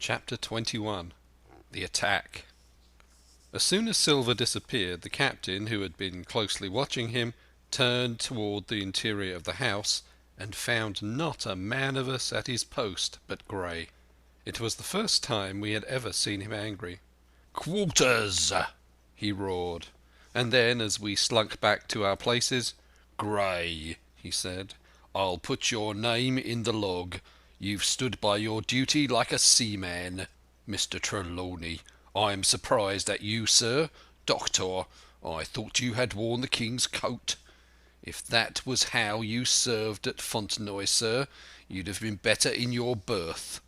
Chapter 21. The Attack. As soon as Silver disappeared, the captain, who had been closely watching him, turned toward the interior of the house and found not a man of us at his post but Gray. It was the first time we had ever seen him angry. "Quarters!" he roared, and then, as we slunk back to our places, "Gray," he said, "I'll put your name in the log. You've stood by your duty like a seaman. Mr. Trelawney, I am surprised at you, sir. Doctor, I thought you had worn the King's coat. If that was how you served at Fontenoy, sir, you'd have been better in your berth."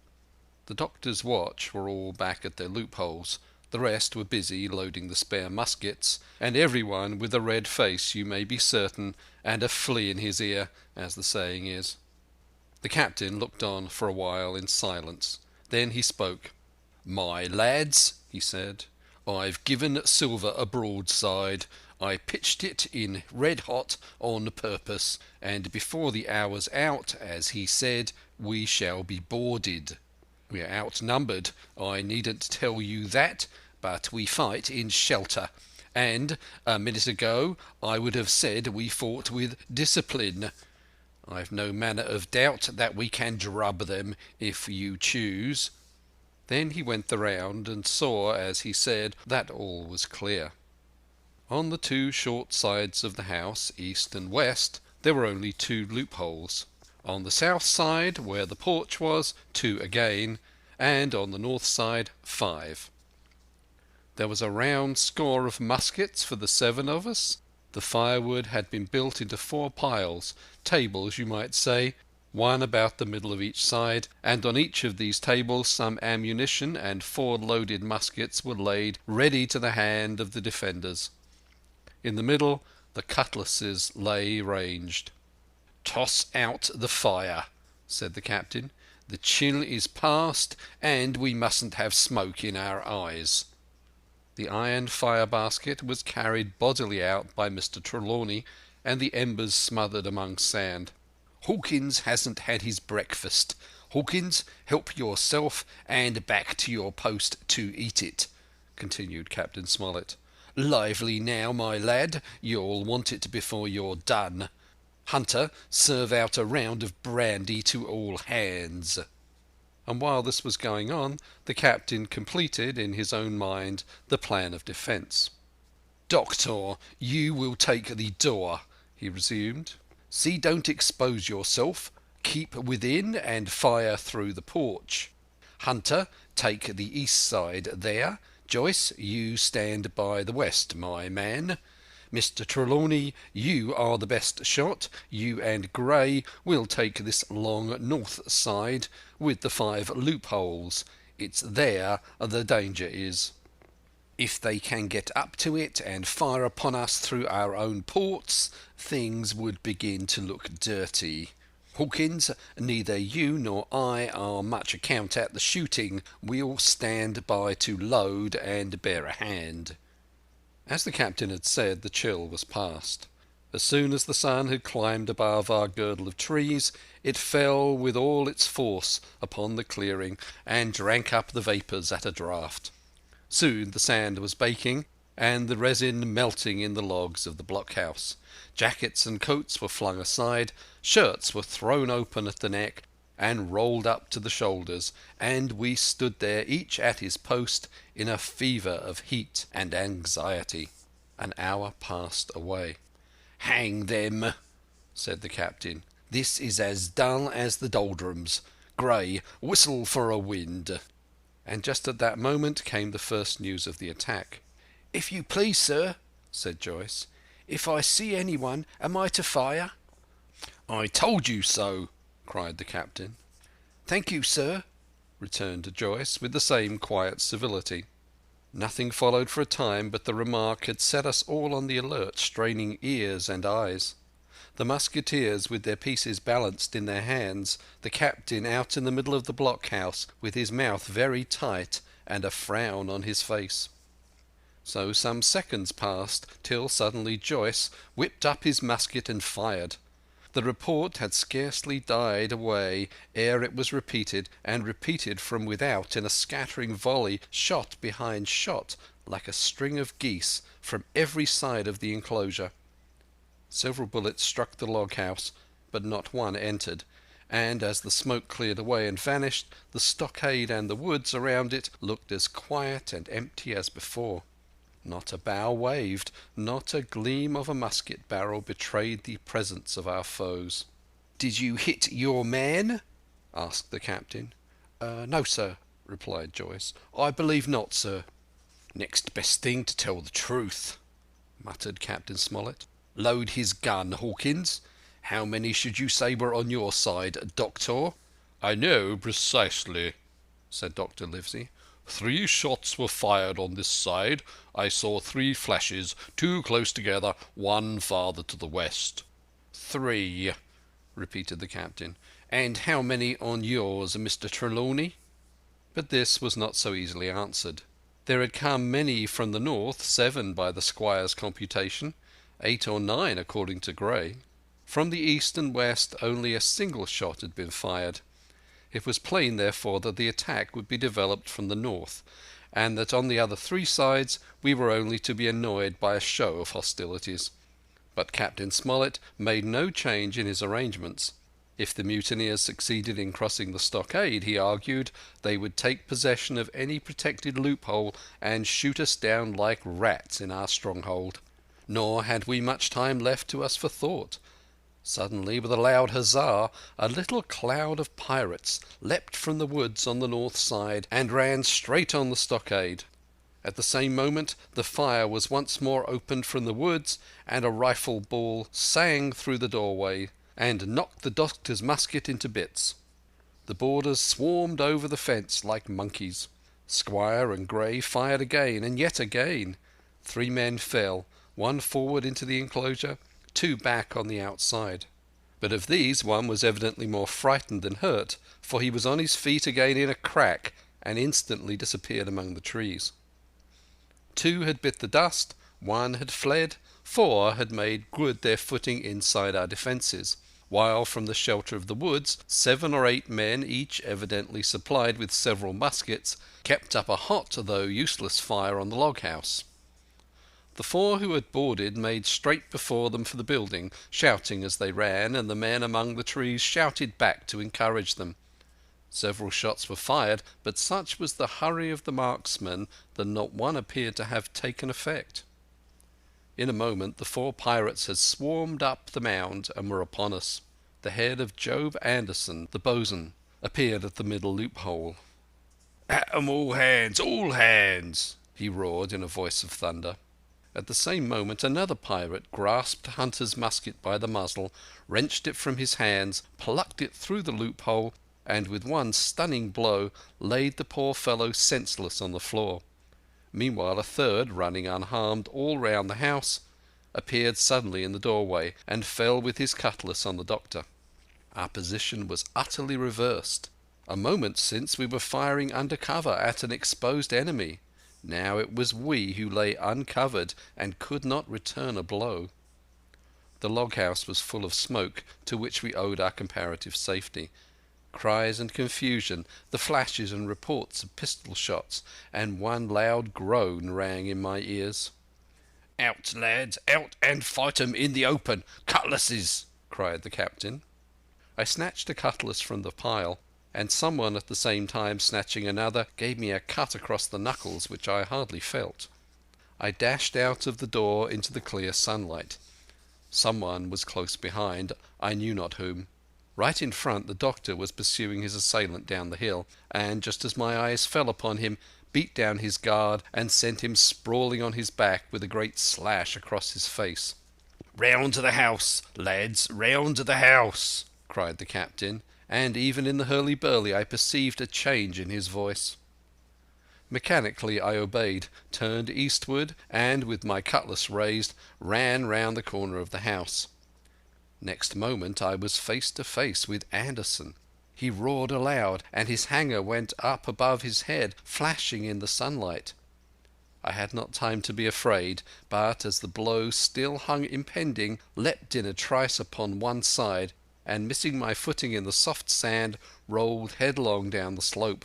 The doctor's watch were all back at their loopholes. The rest were busy loading the spare muskets, and everyone with a red face, you may be certain, and a flea in his ear, as the saying is. The captain looked on for a while in silence. Then he spoke. "My lads," he said, "I've given Silver a broadside. I pitched it in red hot on purpose, and before the hour's out, as he said, we shall be boarded. We are outnumbered, I needn't tell you that, but we fight in shelter, and a minute ago I would have said we fought with discipline. I've no manner of doubt that we can drub them, if you choose." Then he went the round and saw, as he said, that all was clear. On the two short sides of the house, east and west, there were only two loopholes. On the south side, where the porch was, two again, and on the north side, 5. There was a round score of muskets for the 7 of us. The firewood had been built into 4 piles, tables you might say, one about the middle of each side, and on each of these tables some ammunition and 4 loaded muskets were laid ready to the hand of the defenders. In the middle the cutlasses lay ranged. "Toss out the fire," said the captain. "The chill is past, and we mustn't have smoke in our eyes." The iron fire basket was carried bodily out by Mr. Trelawney, and the embers smothered among sand. "Hawkins hasn't had his breakfast. Hawkins, help yourself, and back to your post to eat it," continued Captain Smollett. "Lively now, my lad, you'll want it before you're done. Hunter, serve out a round of brandy to all hands." And while this was going on, the captain completed in his own mind the plan of defence. "Doctor, you will take the door," he resumed. "See, don't expose yourself. Keep within and fire through the porch. Hunter, take the east side there. Joyce, you stand by the west, my man. Mr. Trelawney, you are the best shot. You and Gray will take this long north side with the 5 loopholes. It's there the danger is. If they can get up to it and fire upon us through our own ports, things would begin to look dirty. Hawkins, neither you nor I are much account at the shooting. We'll stand by to load and bear a hand." As the captain had said, the chill was past. As soon as the sun had climbed above our girdle of trees, it fell with all its force upon the clearing and drank up the vapours at a draught. Soon the sand was baking, and the resin melting in the logs of the blockhouse. Jackets and coats were flung aside, shirts were thrown open at the neck and rolled up to the shoulders, and we stood there, each at his post, in a fever of heat and anxiety. An hour passed away. "Hang them," said the captain. "This is as dull as the doldrums. Gray, whistle for a wind." And just at that moment came the first news of the attack. "If you please, sir," said Joyce, "if I see anyone, am I to fire?" "I told you so," cried the captain. "Thank you, sir," returned Joyce, with the same quiet civility. Nothing followed for a time, but the remark had set us all on the alert, straining ears and eyes. The musketeers with their pieces balanced in their hands, the captain out in the middle of the blockhouse with his mouth very tight and a frown on his face. So some seconds passed, till suddenly Joyce whipped up his musket and fired. The report had scarcely died away ere it was repeated, and repeated from without in a scattering volley, shot behind shot, like a string of geese, from every side of the enclosure. Several bullets struck the log house, but not one entered, and as the smoke cleared away and vanished, the stockade and the woods around it looked as quiet and empty as before. Not a bough waved, not a gleam of a musket barrel betrayed the presence of our foes. "Did you hit your man?" asked the captain. "No, sir," replied Joyce. "I believe not, sir." "Next best thing to tell the truth," muttered Captain Smollett. "Load his gun, Hawkins. How many should you say were on your side, Doctor?" "I know precisely," said Dr. Livesey. "3 shots were fired on this side. I saw 3 flashes, 2 close together, 1 farther to the west." "3," repeated the captain. "And how many on yours, Mr. Trelawney?" But this was not so easily answered. There had come many from the north, 7 by the squire's computation, 8 or 9 according to Gray. From the east and west only a single shot had been fired. It was plain, therefore, that the attack would be developed from the north, and that on the other 3 sides we were only to be annoyed by a show of hostilities. But Captain Smollett made no change in his arrangements. If the mutineers succeeded in crossing the stockade, he argued, they would take possession of any protected loophole and shoot us down like rats in our stronghold. Nor had we much time left to us for thought. Suddenly, with a loud huzzah, a little cloud of pirates leapt from the woods on the north side and ran straight on the stockade. At the same moment the fire was once more opened from the woods, and a rifle ball sang through the doorway and knocked the doctor's musket into bits. The boarders swarmed over the fence like monkeys. Squire and Gray fired again and yet again. 3 men fell, 1 forward into the enclosure, 2 back on the outside. But of these, 1 was evidently more frightened than hurt, for he was on his feet again in a crack and instantly disappeared among the trees. 2 had bit the dust, 1 had fled, 4 had made good their footing inside our defences, while from the shelter of the woods 7 or 8 men, each evidently supplied with several muskets, kept up a hot though useless fire on the log house. The 4 who had boarded made straight before them for the building, shouting as they ran, and the men among the trees shouted back to encourage them. Several shots were fired, but such was the hurry of the marksmen that not one appeared to have taken effect. In a moment the 4 pirates had swarmed up the mound and were upon us. The head of Job Anderson, the boatswain, appeared at the middle loophole. "At 'em, all hands!" he roared in a voice of thunder. At the same moment another pirate grasped Hunter's musket by the muzzle, wrenched it from his hands, plucked it through the loophole, and with one stunning blow laid the poor fellow senseless on the floor. Meanwhile a third, running unharmed all round the house, appeared suddenly in the doorway and fell with his cutlass on the doctor. Our position was utterly reversed. A moment since we were firing under cover at an exposed enemy. Now it was we who lay uncovered and could not return a blow. The log house was full of smoke, to which we owed our comparative safety. Cries and confusion, the flashes and reports of pistol shots, and one loud groan rang in my ears. "Out, lads, out and fight 'em in the open! Cutlasses!" cried the captain. I snatched a cutlass from the pile, and someone at the same time snatching another gave me a cut across the knuckles which I hardly felt. I dashed out of the door into the clear sunlight. Someone was close behind, I knew not whom. Right in front the doctor was pursuing his assailant down the hill, and just as my eyes fell upon him, beat down his guard and sent him sprawling on his back with a great slash across his face. "Round to the house, lads, round to the house!" cried the captain, and even in the hurly-burly I perceived a change in his voice. Mechanically I obeyed, turned eastward, and with my cutlass raised, ran round the corner of the house. Next moment I was face to face with Anderson. He roared aloud, and his hanger went up above his head, flashing in the sunlight. I had not time to be afraid, but as the blow still hung impending, leapt in a trice upon one side, and missing my footing in the soft sand, rolled headlong down the slope.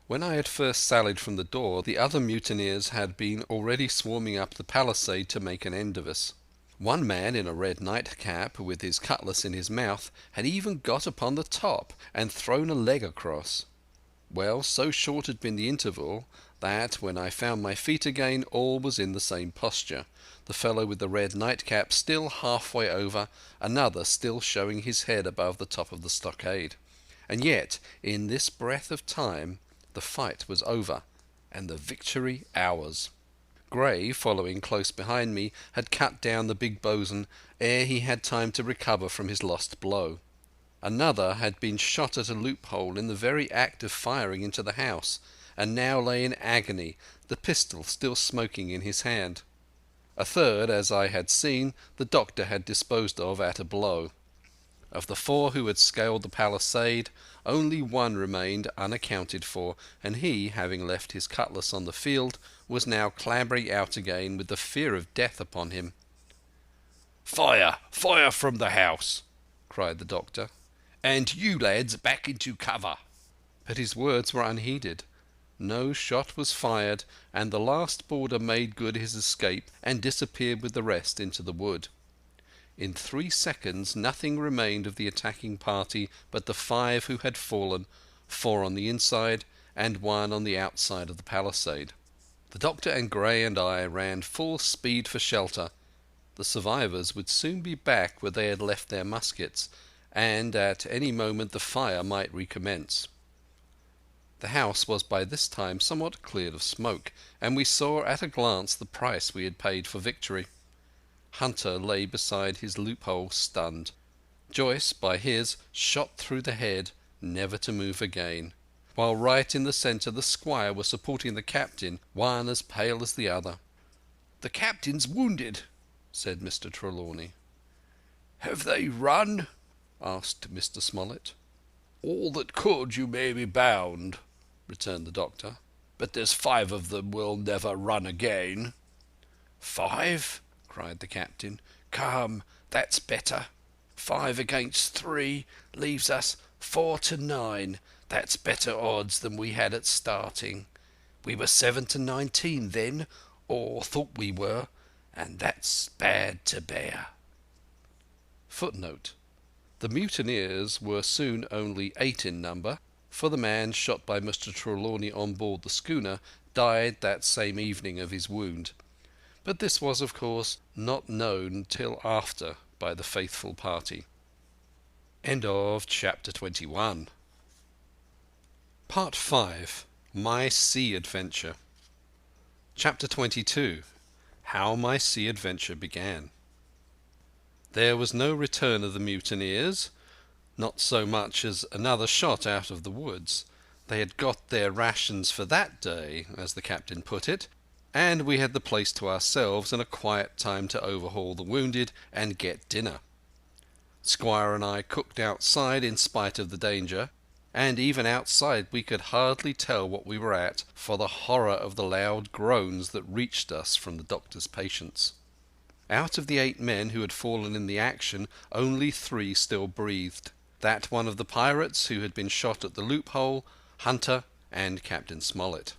When I had first sallied from the door, the other mutineers had been already swarming up the palisade to make an end of us. One man in a red nightcap, with his cutlass in his mouth, had even got upon the top and thrown a leg across. Well, so short had been the interval that when I found my feet again all was in the same posture, the fellow with the red nightcap still halfway over, another still showing his head above the top of the stockade. And yet, in this breath of time, the fight was over, and the victory ours. Gray, following close behind me, had cut down the big bosun ere he had time to recover from his lost blow. Another had been shot at a loophole in the very act of firing into the house, and now lay in agony, the pistol still smoking in his hand. A third, as I had seen, the doctor had disposed of at a blow. Of the four who had scaled the palisade, only one remained unaccounted for, and he, having left his cutlass on the field, was now clambering out again with the fear of death upon him. "Fire! Fire from the house!" cried the doctor. "And you lads back into cover!" But his words were unheeded. No shot was fired, and the last boarder made good his escape and disappeared with the rest into the wood. In 3 seconds nothing remained of the attacking party but the 5 who had fallen, 4 on the inside and 1 on the outside of the palisade. The doctor and Gray and I ran full speed for shelter. The survivors would soon be back where they had left their muskets, and at any moment the fire might recommence. The house was by this time somewhat cleared of smoke, and we saw at a glance the price we had paid for victory. Hunter lay beside his loophole stunned. Joyce, by his, shot through the head, never to move again, while right in the centre the squire was supporting the captain, one as pale as the other. "The captain's wounded," said Mr. Trelawney. "Have they run?" asked Mr. Smollett. "All that could, you may be bound," returned the doctor. "But there's 5 of them will never run again." "5?" cried the captain. "Come, that's better. 5 against 3 leaves us 4 to 9. That's better odds than we had at starting. We were 7 to 19 then, or thought we were, and that's bad to bear." Footnote: the mutineers were soon only 8 in number, for the man shot by Mr. Trelawney on board the schooner died that same evening of his wound. But this was, of course, not known till after by the faithful party. End of chapter 21. Part 5. My Sea Adventure. Chapter 22. How my sea adventure began. There was no return of the mutineers, not so much as another shot out of the woods. They had got their rations for that day, as the captain put it, and we had the place to ourselves and a quiet time to overhaul the wounded and get dinner. Squire and I cooked outside in spite of the danger, and even outside we could hardly tell what we were at for the horror of the loud groans that reached us from the doctor's patients. Out of the 8 men who had fallen in the action, only 3 still breathed. That one of the pirates who had been shot at the loophole, Hunter, and Captain Smollett.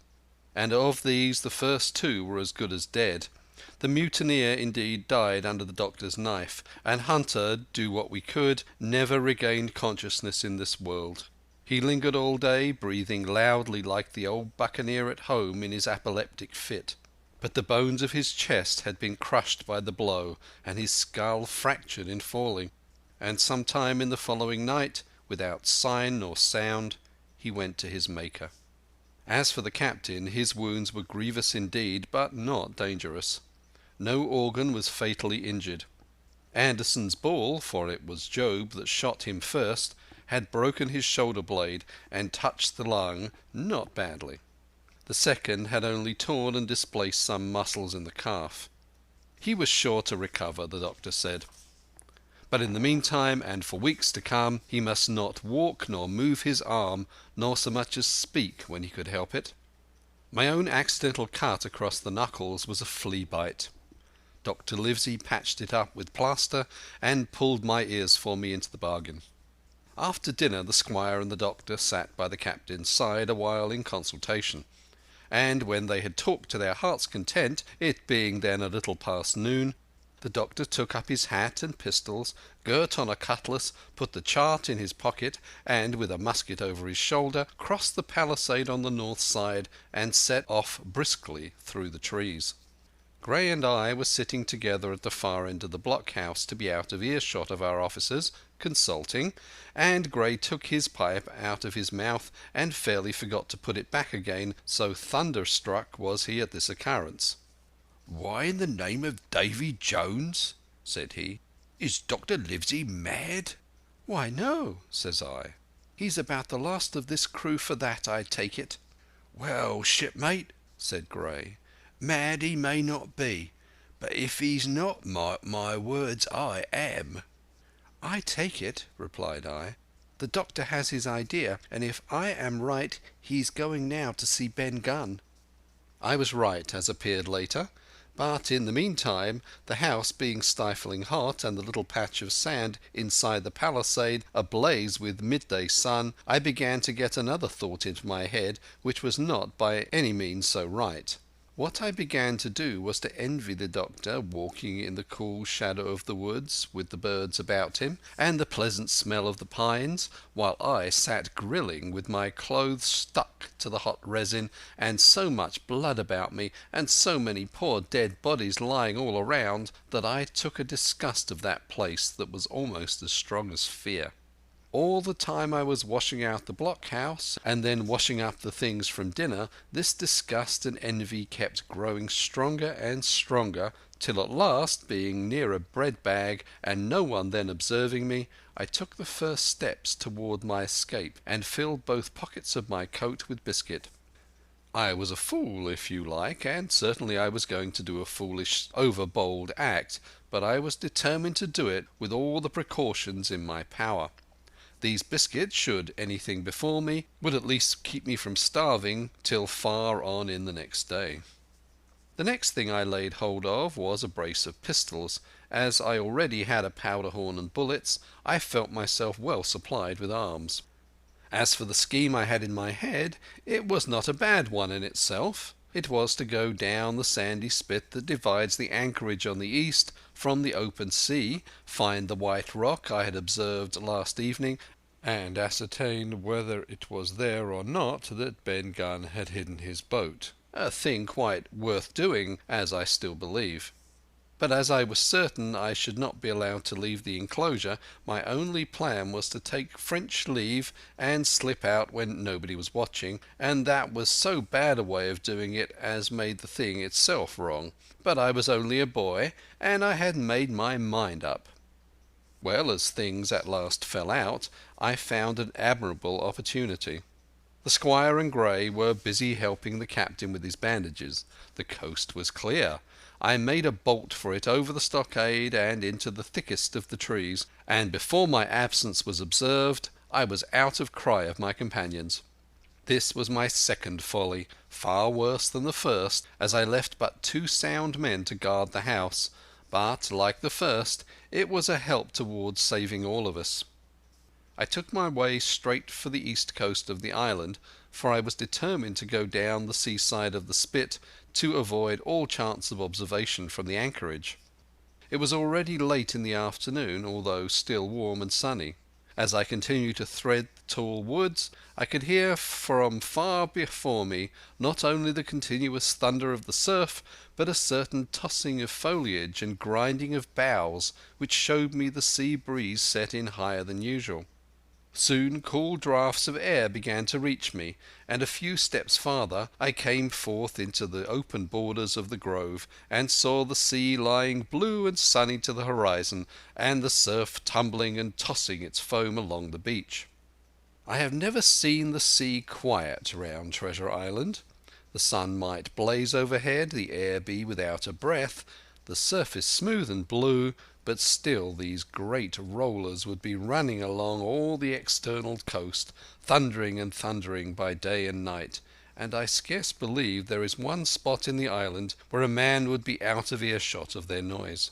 And of these the first 2 were as good as dead. The mutineer indeed died under the doctor's knife, and Hunter, do what we could, never regained consciousness in this world. He lingered all day, breathing loudly like the old buccaneer at home in his apoplectic fit. But the bones of his chest had been crushed by the blow, and his skull fractured in falling, and some time in the following night, without sign nor sound, he went to his Maker. As for the captain, his wounds were grievous indeed, but not dangerous. No organ was fatally injured. Anderson's ball, for it was Job that shot him first, had broken his shoulder blade and touched the lung not badly. The second had only torn and displaced some muscles in the calf. He was sure to recover, the doctor said. But in the meantime, and for weeks to come, he must not walk nor move his arm, nor so much as speak when he could help it. My own accidental cut across the knuckles was a flea bite. Dr. Livesey patched it up with plaster and pulled my ears for me into the bargain. After dinner the squire and the doctor sat by the captain's side a while in consultation, and when they had talked to their hearts' content, it being then a little past noon, the doctor took up his hat and pistols, girt on a cutlass, put the chart in his pocket, and, with a musket over his shoulder, crossed the palisade on the north side and set off briskly through the trees. Gray and I were sitting together at the far end of the blockhouse to be out of earshot of our officers, consulting, and Gray took his pipe out of his mouth and fairly forgot to put it back again, so thunderstruck was he at this occurrence. "Why in the name of Davy Jones," said he, "is Dr. Livesey mad?" "Why, no," says I. "He's about the last of this crew for that, I take it." "Well, shipmate," said Gray, "mad he may not be, but if he's not, mark my words, I am." "I take it," replied I. "The doctor has his idea, and if I am right he's going now to see Ben Gunn." I was right, as appeared later, but in the meantime, the house being stifling hot and the little patch of sand inside the palisade ablaze with midday sun, I began to get another thought into my head which was not by any means so right. What I began to do was to envy the doctor walking in the cool shadow of the woods with the birds about him and the pleasant smell of the pines, while I sat grilling with my clothes stuck to the hot resin and so much blood about me and so many poor dead bodies lying all around that I took a disgust of that place that was almost as strong as fear. All the time I was washing out the blockhouse and then washing up the things from dinner, this disgust and envy kept growing stronger and stronger, till at last, being near a bread bag and no one then observing me, I took the first steps toward my escape and filled both pockets of my coat with biscuit. I was a fool, if you like, and certainly I was going to do a foolish, overbold act, but I was determined to do it with all the precautions in my power. These biscuits, should anything befall me, would at least keep me from starving till far on in the next day. The next thing I laid hold of was a brace of pistols. As I already had a powder horn and bullets, I felt myself well supplied with arms. As for the scheme I had in my head, it was not a bad one in itself. It was to go down the sandy spit that divides the anchorage on the east from the open sea, find the white rock I had observed last evening, and ascertain whether it was there or not that Ben Gunn had hidden his boat. A thing quite worth doing, as I still believe. But as I was certain I should not be allowed to leave the enclosure, my only plan was to take French leave and slip out when nobody was watching, and that was so bad a way of doing it as made the thing itself wrong. But I was only a boy, and I had made my mind up. Well, as things at last fell out, I found an admirable opportunity. The squire and Gray were busy helping the captain with his bandages. The coast was clear. I made a bolt for it over the stockade and into the thickest of the trees, and before my absence was observed I was out of cry of my companions. This was my second folly, far worse than the first, as I left but 2 sound men to guard the house, but, like the first, it was a help towards saving all of us. I took my way straight for the east coast of the island, for I was determined to go down the seaside of the spit to avoid all chance of observation from the anchorage. It was already late in the afternoon, although still warm and sunny. As I continued to thread the tall woods, I could hear from far before me not only the continuous thunder of the surf, but a certain tossing of foliage and grinding of boughs which showed me the sea breeze set in higher than usual. Soon cool draughts of air began to reach me, and a few steps farther I came forth into the open borders of the grove, and saw the sea lying blue and sunny to the horizon, and the surf tumbling and tossing its foam along the beach. I have never seen the sea quiet round Treasure Island. The sun might blaze overhead, the air be without a breath, the surface smooth and blue, but still these great rollers would be running along all the external coast, thundering and thundering by day and night, and I scarce believe there is one spot in the island where a man would be out of earshot of their noise.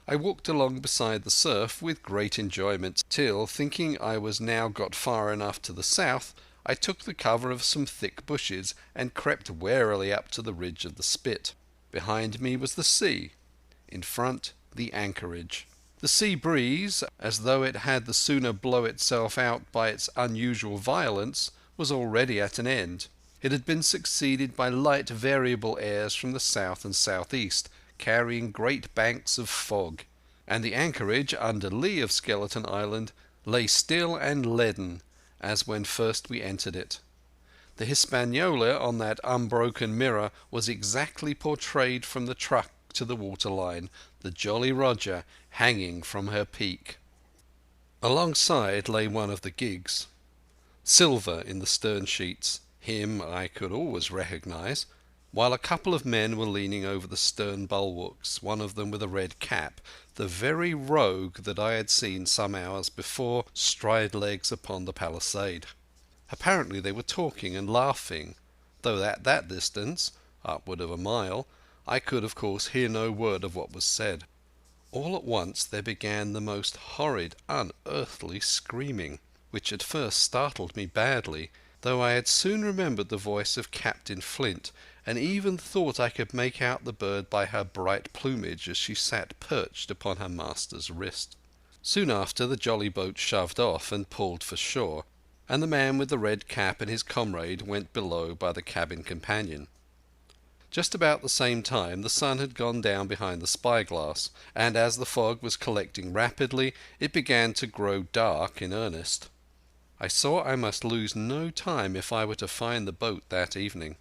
I walked along beside the surf with great enjoyment, till, thinking I was now got far enough to the south, I took the cover of some thick bushes and crept warily up to the ridge of the spit. Behind me was the sea, in front the anchorage. The sea breeze, as though it had the sooner blow itself out by its unusual violence, was already at an end. It had been succeeded by light variable airs from the south and southeast, carrying great banks of fog, and the anchorage under lee of Skeleton Island lay still and leaden as when first we entered it. The Hispaniola on that unbroken mirror was exactly portrayed from the truck to the waterline, the Jolly Roger hanging from her peak. Alongside lay one of the gigs. Silver in the stern sheets, him I could always recognize, while a couple of men were leaning over the stern bulwarks, one of them with a red cap, the very rogue that I had seen some hours before stride legs upon the palisade. Apparently they were talking and laughing, though at that distance, upward of a mile, I could of course hear no word of what was said. All at once there began the most horrid, unearthly screaming, which at first startled me badly, though I had soon remembered the voice of Captain Flint, and even thought I could make out the bird by her bright plumage as she sat perched upon her master's wrist. Soon after the jolly boat shoved off and pulled for shore, and the man with the red cap and his comrade went below by the cabin companion. Just about the same time the sun had gone down behind the spyglass, and as the fog was collecting rapidly, it began to grow dark in earnest. I saw I must lose no time if I were to find the boat that evening.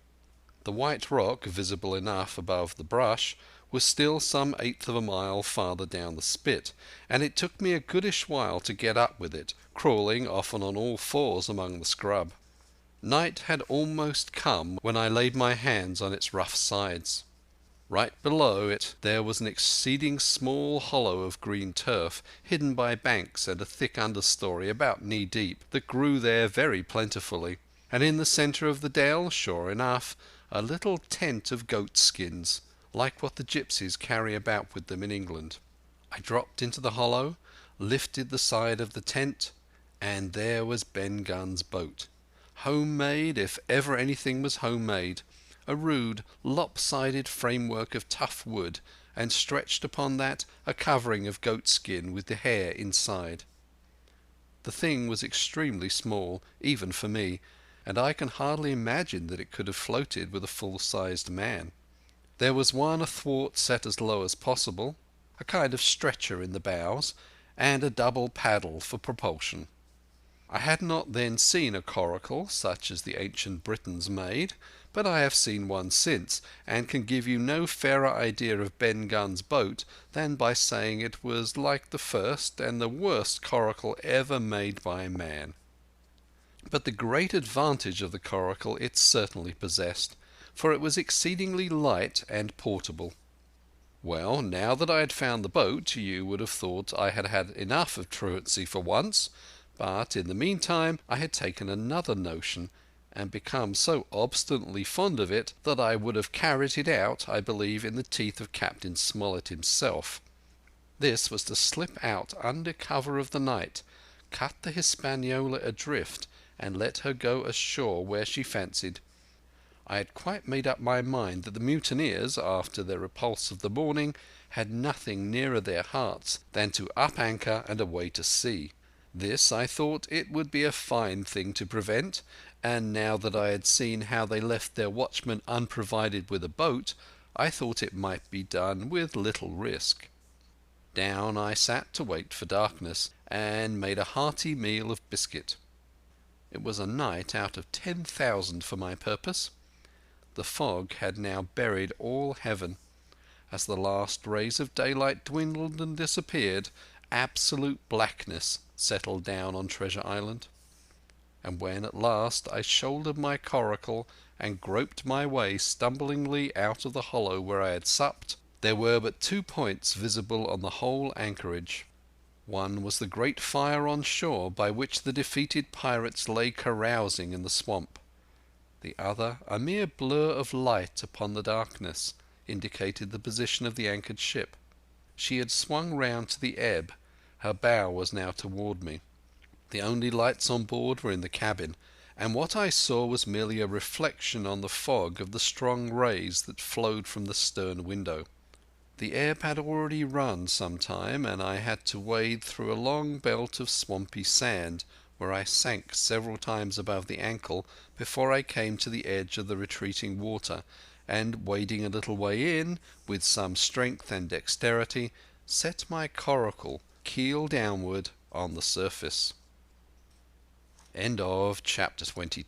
The white rock, visible enough above the brush, was still some eighth of a mile farther down the spit, and it took me a goodish while to get up with it, crawling often on all fours among the scrub. Night had almost come when I laid my hands on its rough sides. Right below it there was an exceeding small hollow of green turf, hidden by banks and a thick understory about knee-deep, that grew there very plentifully, and in the centre of the dell, sure enough, a little tent of goat skins, like what the gypsies carry about with them in England. I dropped into the hollow, lifted the side of the tent, and there was Ben Gunn's boat. Homemade, if ever anything was homemade, a rude, lopsided framework of tough wood, and stretched upon that a covering of goat skin with the hair inside. The thing was extremely small, even for me, and I can hardly imagine that it could have floated with a full-sized man. There was one athwart set as low as possible, a kind of stretcher in the bows, and a double paddle for propulsion. I had not then seen a coracle such as the ancient Britons made, but I have seen one since, and can give you no fairer idea of Ben Gunn's boat than by saying it was like the first and the worst coracle ever made by man. But the great advantage of the coracle it certainly possessed, for it was exceedingly light and portable. Well, now that I had found the boat, you would have thought I had had enough of truancy for once, but in the meantime I had taken another notion, and become so obstinately fond of it that I would have carried it out, I believe, in the teeth of Captain Smollett himself. This was to slip out under cover of the night, cut the Hispaniola adrift, and let her go ashore where she fancied. I had quite made up my mind that the mutineers, after their repulse of the morning, had nothing nearer their hearts than to up anchor and away to sea. This, I thought, it would be a fine thing to prevent, and now that I had seen how they left their watchmen unprovided with a boat, I thought it might be done with little risk. Down I sat to wait for darkness, and made a hearty meal of biscuit. It was a night out of 10,000 for my purpose. The fog had now buried all heaven. As the last rays of daylight dwindled and disappeared, absolute blackness settled down on Treasure Island. And when at last I shouldered my coracle and groped my way stumblingly out of the hollow where I had supped, there were but 2 points visible on the whole anchorage. One was the great fire on shore by which the defeated pirates lay carousing in the swamp. The other, a mere blur of light upon the darkness, indicated the position of the anchored ship. She had swung round to the ebb. Her bow was now toward me. The only lights on board were in the cabin, and what I saw was merely a reflection on the fog of the strong rays that flowed from the stern window. The ebb had already run some time, and I had to wade through a long belt of swampy sand, where I sank several times above the ankle before I came to the edge of the retreating water, and wading a little way in, with some strength and dexterity, set my coracle keel downward on the surface. Chapter 22